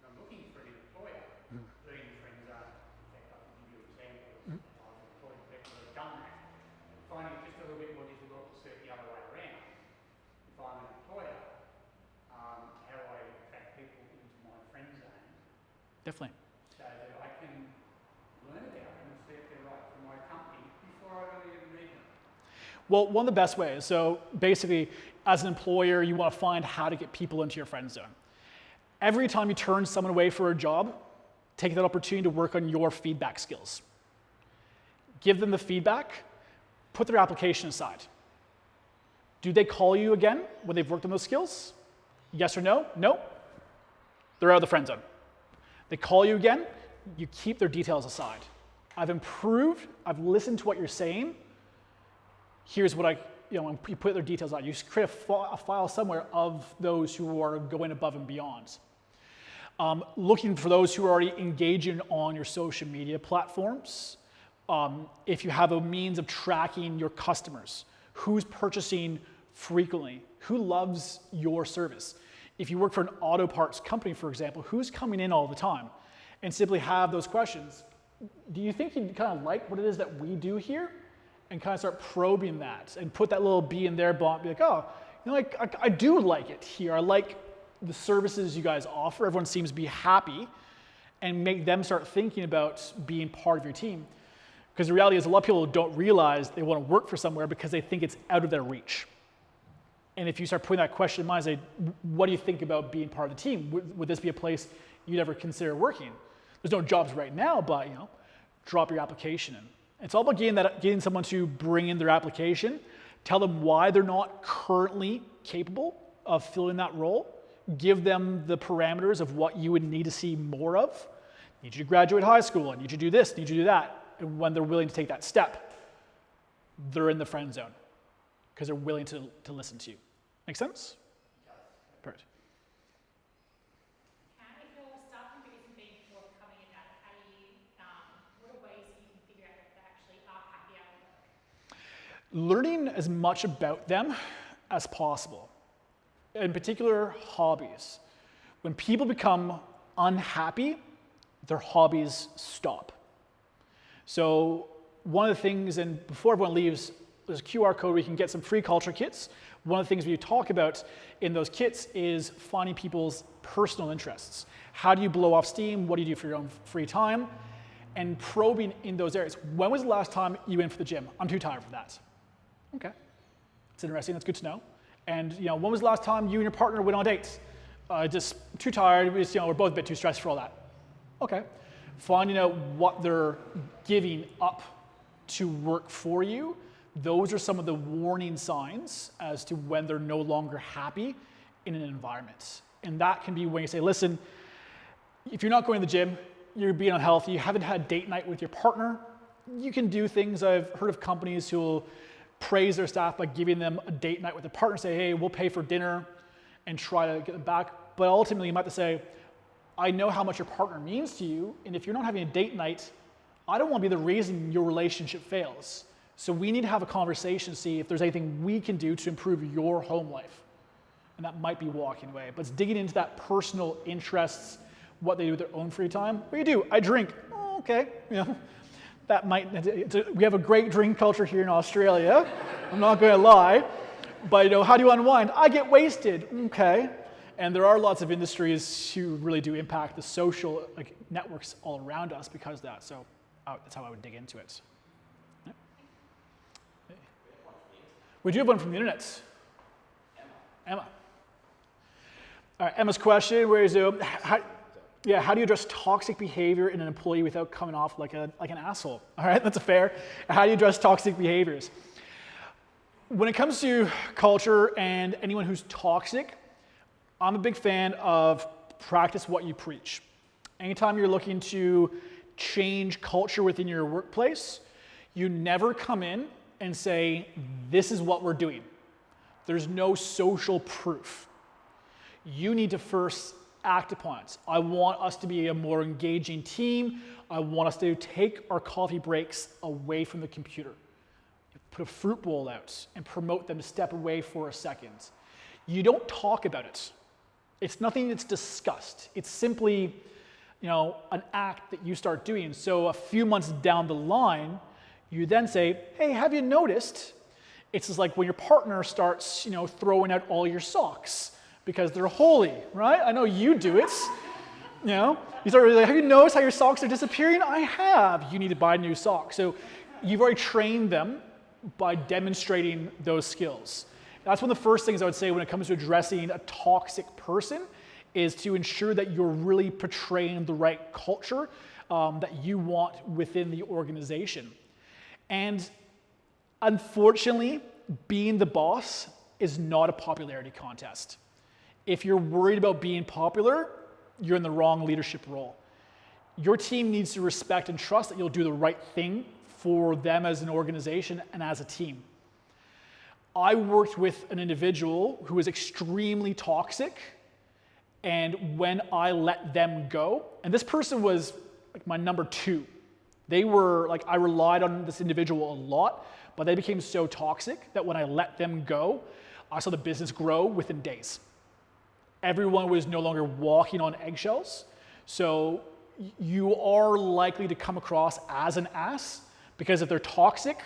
when I'm looking for an employer, doing Friendzone, in fact I can give you examples. I've employed people that have done that. Finding it just a little bit more difficult to see it the other way around. If I'm an employer, how do I attract people into my Friendzone? Definitely. So that I can learn about them and see if they're right for my company before I really even meet them. Well, one of the best ways, so basically, as an employer, you want to find how to get people into your friend zone. Every time you turn someone away for a job, take that opportunity to work on your feedback skills. Give them the feedback, put their application aside. Do they call you again when they've worked on those skills? Yes or no? No. They're out of the friend zone. They call you again, you keep their details aside. I've improved, I've listened to what you're saying. Here's what when you put their details out, you just create a file somewhere of those who are going above and beyond. Looking for those who are already engaging on your social media platforms. If you have a means of tracking your customers, who's purchasing frequently, who loves your service. If you work for an auto parts company, for example, who's coming in all the time? And simply have those questions. Do you think you kind of like what it is that we do here? And kind of start probing that and put that little bee in their bonnet, be like, oh, I do like it here. I like the services you guys offer. Everyone seems to be happy, and make them start thinking about being part of your team. Because the reality is a lot of people don't realize they want to work for somewhere because they think it's out of their reach. And if you start putting that question in mind, say, what do you think about being part of the team? Would this be a place you'd ever consider working? There's no jobs right now, but drop your application in. It's all about getting someone to bring in their application, tell them why they're not currently capable of filling that role, give them the parameters of what you would need to see more of. Need you to graduate high school, I need you to do this, need you to do that. And when they're willing to take that step, they're in the friend zone because they're willing to listen to you. Make sense? Perfect. Learning as much about them as possible. In particular, hobbies. When people become unhappy, their hobbies stop. So one of the things, and before everyone leaves, there's a QR code where you can get some free culture kits. One of the things we talk about in those kits is finding people's personal interests. How do you blow off steam? What do you do for your own free time? And probing in those areas. When was the last time you went for the gym? I'm too tired for that. Okay, it's interesting, that's good to know. And when was the last time you and your partner went on a date? Just too tired, we're both a bit too stressed for all that. Okay, finding out what they're giving up to work for you, those are some of the warning signs as to when they're no longer happy in an environment. And that can be when you say, listen, if you're not going to the gym, you're being unhealthy, you haven't had a date night with your partner, you can do things. I've heard of companies who will praise their staff by giving them a date night with their partner, say, hey, we'll pay for dinner and try to get them back. But ultimately, you might have to say, I know how much your partner means to you, and if you're not having a date night, I don't want to be the reason your relationship fails. So we need to have a conversation, see if there's anything we can do to improve your home life. And that might be walking away, but it's digging into that personal interests, what they do with their own free time. What do you do? I drink. Oh, okay, that might, we have a great drink culture here in Australia. I'm not going to lie. But how do you unwind? I get wasted. Okay. And there are lots of industries who really do impact the social networks all around us because of that. So that's how I would dig into it. Yeah. We do have one from the internet. Emma. All right, Emma's question, where is it? How do you address toxic behavior in an employee without coming off like an asshole? All right, that's a fair. How do you address toxic behaviors? When it comes to culture and anyone who's toxic, I'm a big fan of practice what you preach. Anytime you're looking to change culture within your workplace, you never come in and say, this is what we're doing. There's no social proof. You need to first act upon it. I want us to be a more engaging team. I want us to take our coffee breaks away from the computer. Put a fruit bowl out and promote them to step away for a second. You don't talk about it. It's nothing that's discussed. It's simply, an act that you start doing. So a few months down the line, you then say, hey, have you noticed? It's just like when your partner starts, throwing out all your socks because they're holy, right? I know you do it. You start like, have you noticed how your socks are disappearing? I have. You need to buy new socks. So you've already trained them by demonstrating those skills. That's one of the first things I would say when it comes to addressing a toxic person, is to ensure that you're really portraying the right culture that you want within the organization. And unfortunately, being the boss is not a popularity contest. If you're worried about being popular, you're in the wrong leadership role. Your team needs to respect and trust that you'll do the right thing for them as an organization and as a team. I worked with an individual who was extremely toxic, and when I let them go, and this person was like my number 2. They were like, I relied on this individual a lot, but they became so toxic that when I let them go, I saw the business grow within days. Everyone was no longer walking on eggshells. So you are likely to come across as an ass, because if they're toxic,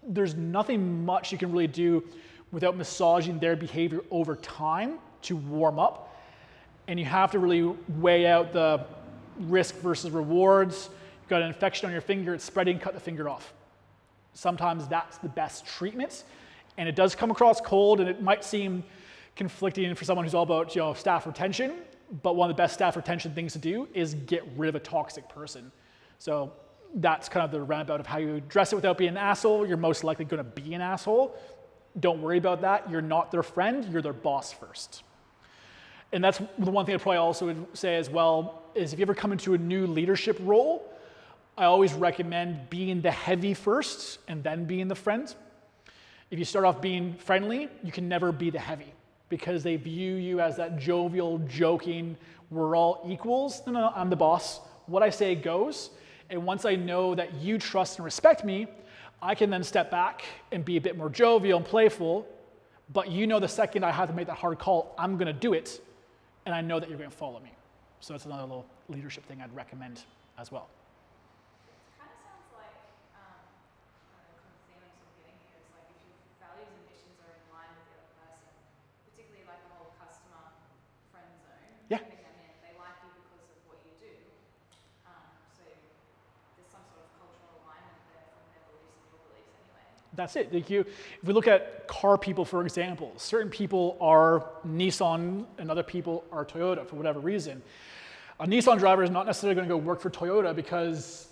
there's nothing much you can really do without massaging their behavior over time to warm up. And you have to really weigh out the risk versus rewards. You've got an infection on your finger, it's spreading, cut the finger off. Sometimes that's the best treatment. And it does come across cold, and it might seem conflicting for someone who's all about staff retention, but one of the best staff retention things to do is get rid of a toxic person. So that's kind of the roundabout of how you address it without being an asshole. You're most likely going to be an asshole. Don't worry about that. You're not their friend, you're their boss first. And that's the one thing I'd probably also would say as well, is if you ever come into a new leadership role, I always recommend being the heavy first and then being the friend. If you start off being friendly, you can never be the heavy, because they view you as that jovial, joking, we're all equals. No, I'm the boss. What I say goes. And once I know that you trust and respect me, I can then step back and be a bit more jovial and playful. But the second I have to make that hard call, I'm going to do it. And I know that you're going to follow me. So that's another little leadership thing I'd recommend as well. Kind of sounds like, the theme I'm sort of getting here is like, if your values and missions are in line with the other person, particularly like the whole customer friend zone, Yeah. bring them in, they like you because of what you do. So there's some sort of cultural alignment there from their beliefs and your beliefs anyway. That's it. If we look at car people, for example, certain people are Nissan and other people are Toyota for whatever reason. A Nissan driver is not necessarily going to go work for Toyota because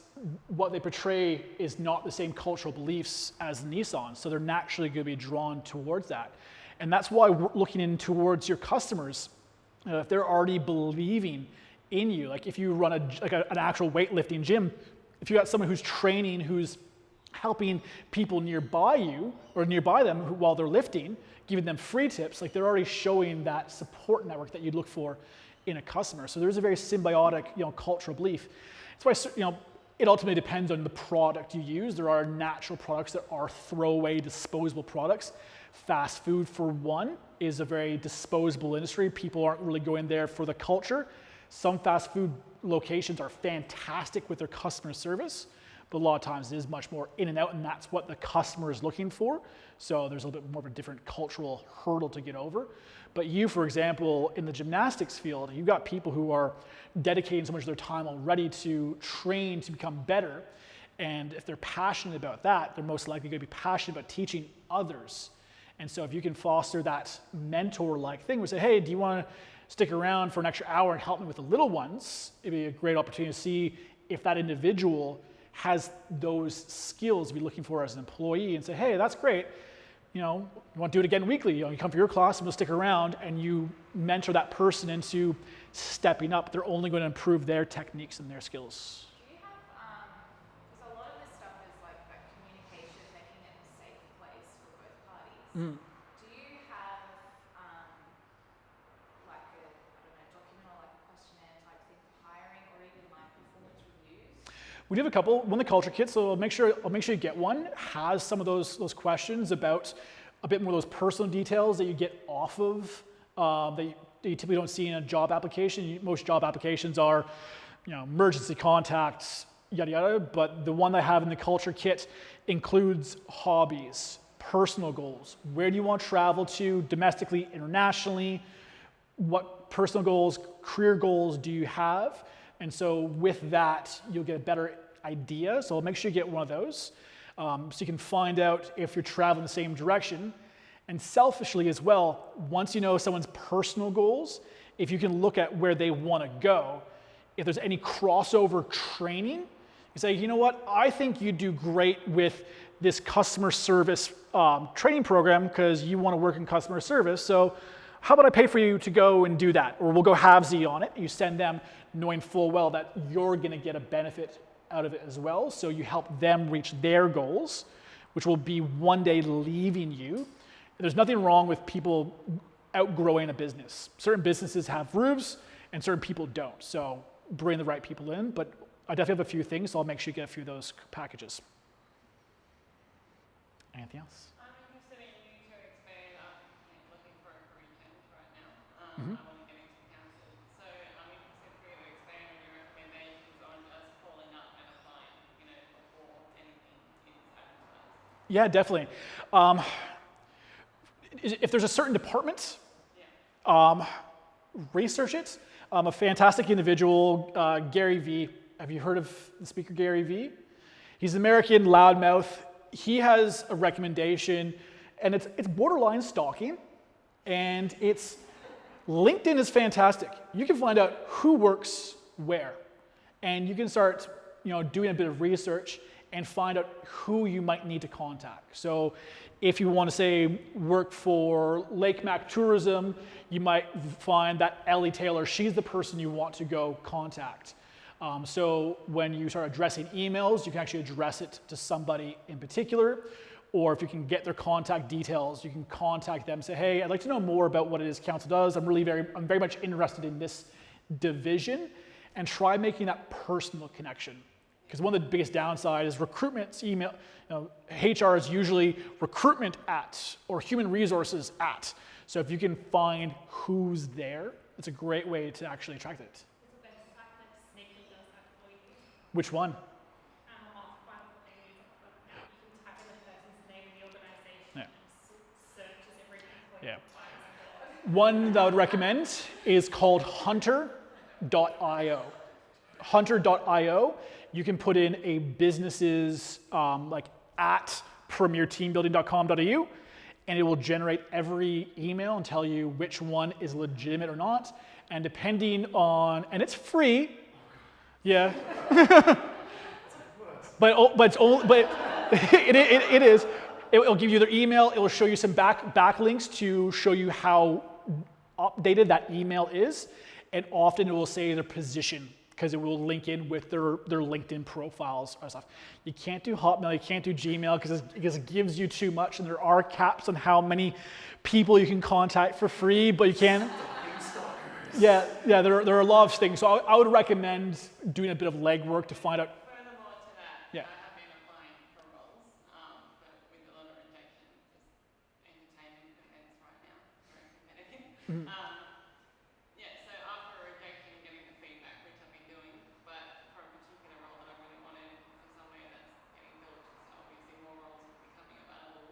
what they portray is not the same cultural beliefs as Nissan. So they're naturally going to be drawn towards that. And that's why we're looking in towards your customers. If they're already believing in you, like if you run an actual weightlifting gym, if you got someone who's training, who's helping people nearby you or nearby them while they're lifting, giving them free tips, like they're already showing that support network that you'd look for in a customer. So there's a very symbiotic, cultural belief. That's why, it ultimately depends on the product you use. There are natural products that are throwaway, disposable products. Fast food, for one, is a very disposable industry. People aren't really going there for the culture. Some fast food locations are fantastic with their customer service, but a lot of times it is much more in and out, and that's what the customer is looking for. So there's a little bit more of a different cultural hurdle to get over. But you, for example, in the gymnastics field, you've got people who are dedicating so much of their time already to train to become better. And if they're passionate about that, they're most likely going to be passionate about teaching others. And so if you can foster that mentor-like thing, we say, hey, do you want to stick around for an extra hour and help me with the little ones, it'd be a great opportunity to see if that individual has those skills to be looking for as an employee and say, hey, that's great. You want to do it again weekly. You come for your class and we'll stick around, and you mentor that person into stepping up. They're only going to improve their techniques and their skills. Do you have, because a lot of this stuff is like that communication, making it a safe place for both parties. Do you have like a, I don't know, document or like a questionnaire type thing for hiring, or even like performance reviews? We do have a couple. One of the culture kits, so I'll make sure you get one, has some of those questions about a bit more of those personal details that you get off of that you typically don't see in a job application. Most job applications are, emergency contacts, yada yada. But the one I have in the culture kit includes hobbies, personal goals. Where do you want to travel to, domestically, internationally? What personal goals, career goals do you have? And so with that, you'll get a better idea. So make sure you get one of those so you can find out if you're traveling the same direction. And selfishly as well, once you know someone's personal goals, if you can look at where they want to go, if there's any crossover training, you say, you know what, I think you do great with this customer service training program because you want to work in customer service. So how about I pay for you to go and do that? Or we'll go halvesy on it. You send them knowing full well that you're going to get a benefit out of it as well. So you help them reach their goals, which will be one day leaving you. There's nothing wrong with people outgrowing a business. Certain businesses have roofs and certain people don't. So bring the right people in. But I definitely have a few things, so I'll make sure you get a few of those packages. Anything else? I'm interested in you to expand. I'm looking for a career change right now. I want to get into counselling. So I'm interested for you to expand on your recommendations on just calling up and applying, before anything is advertised. Yeah, definitely. If there's a certain department, research it. A fantastic individual, Gary Vee. Have you heard of the speaker Gary Vee? He's an American loudmouth. He has a recommendation, and it's borderline stalking, and it's LinkedIn is fantastic. You can find out who works where, and you can start, doing a bit of research and find out who you might need to contact. So if you want to say work for Lake Mac Tourism, you might find that Ellie Taylor, she's the person you want to go contact. So when you start addressing emails, you can actually address it to somebody in particular, or if you can get their contact details, you can contact them, say, hey, I'd like to know more about what it is council does. I'm very much interested in this division, and try making that personal connection. Because one of the biggest downsides is recruitment's email. HR is usually recruitment at or human resources at. So if you can find who's there, it's a great way to actually attract it. Is the best practice making does that for you? Which one? One thing is you can type in the person's name in the organization Yeah. and searches everything for Yeah. you. One that I would recommend is called hunter.io. Hunter.io, you can put in a business's like at premierteambuilding.com.au, and it will generate every email and tell you which one is legitimate or not. And depending on, and it's free, yeah. but it is. It'll give you their email. It will show you some backlinks to show you how updated that email is, and often it will say their position, because it will link in with their LinkedIn profiles or stuff. You can't do Hotmail, you can't do Gmail, because it gives you too much, and there are caps on how many people you can contact for free, but you can. Yeah, there are a lot of things. So I would recommend doing a bit of legwork to find out. Furthermore to that, Yeah. I have been applying for roles, but with a lot of rejection, just entertainment events right now, very competitive. So after a rejection, getting the feedback, which I've been doing, but for a particular role that I really wanted for somewhere that's getting built, so obviously more roles are becoming available.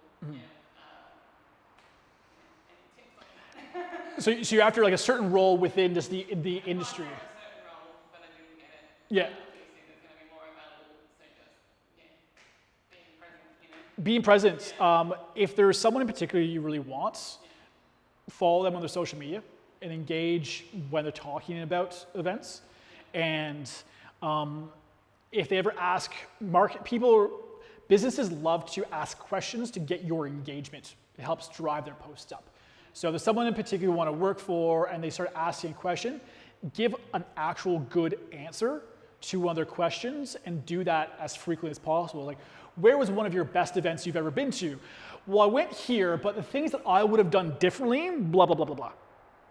Any tips on that? So you're after like a certain role within just the industry. For a certain role, but I didn't get it. Yeah. Obviously, there's going to be more available, so just being present. Being present. If there's someone in particular you really want, follow them on their social media. and engage when they're talking about events. And if they ever ask, businesses love to ask questions to get your engagement. It helps drive their posts up. So if there's someone in particular you want to work for and they start asking a question, give an actual good answer to one of their questions and do that as frequently as possible. Like, where was one of your best events you've ever been to? Well, I went here, but the things that I would have done differently, blah, blah, blah, blah, blah.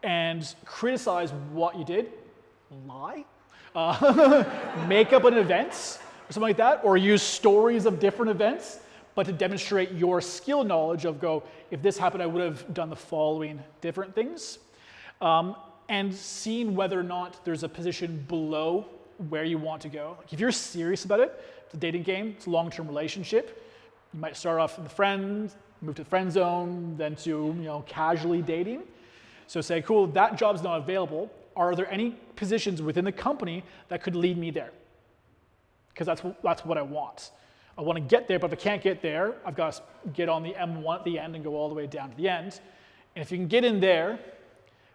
And criticize what you did, lie, make up an event or something like that, or use stories of different events, but to demonstrate your skill knowledge of if this happened, I would have done the following different things. And seeing whether or not there's a position below where you want to go. Like if you're serious about it, it's a dating game, it's a long-term relationship. You might start off in the friends, move to the friend zone, then to casually dating. So say, cool, that job's not available. Are there any positions within the company that could lead me there? Because that's what I want. I want to get there, but if I can't get there, I've got to get on the M1 at the end and go all the way down to the end. And if you can get in there,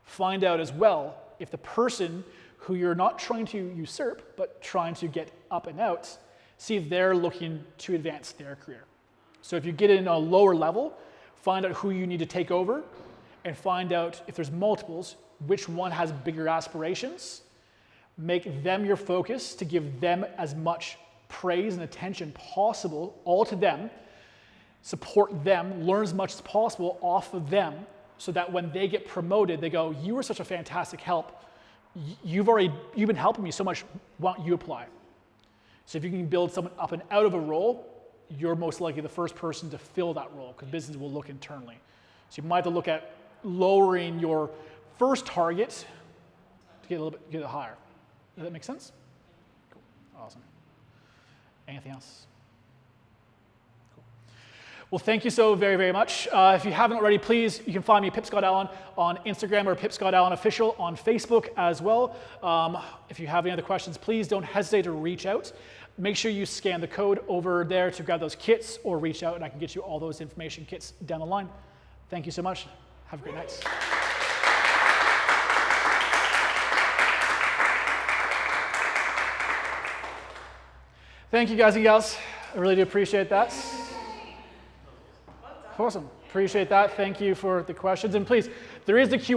find out as well if the person who you're not trying to usurp, but trying to get up and out, see if they're looking to advance their career. So if you get in a lower level, find out who you need to take over, and find out if there's multiples, which one has bigger aspirations. Make them your focus to give them as much praise and attention possible, all to them. Support them, learn as much as possible off of them, so that when they get promoted, they go, you were such a fantastic help. You've been helping me so much, why don't you apply? So if you can build someone up and out of a role, you're most likely the first person to fill that role, because business will look internally. So you might have to look at lowering your first target to get get it higher. Does that make sense? Cool. Awesome. Anything else? Well, thank you so very, very much. If you haven't already, please, you can find me, Pip Scott Allen, on Instagram, or Pip Scott Allen Official on Facebook as well. If you have any other questions, please don't hesitate to reach out. Make sure you scan the code over there to grab those kits, or reach out and I can get you all those information kits down the line. Thank you so much. Have a great night. Thank you, guys and gals. I really do appreciate that. Awesome. Appreciate that. Thank you for the questions. And please, there is the Q&A.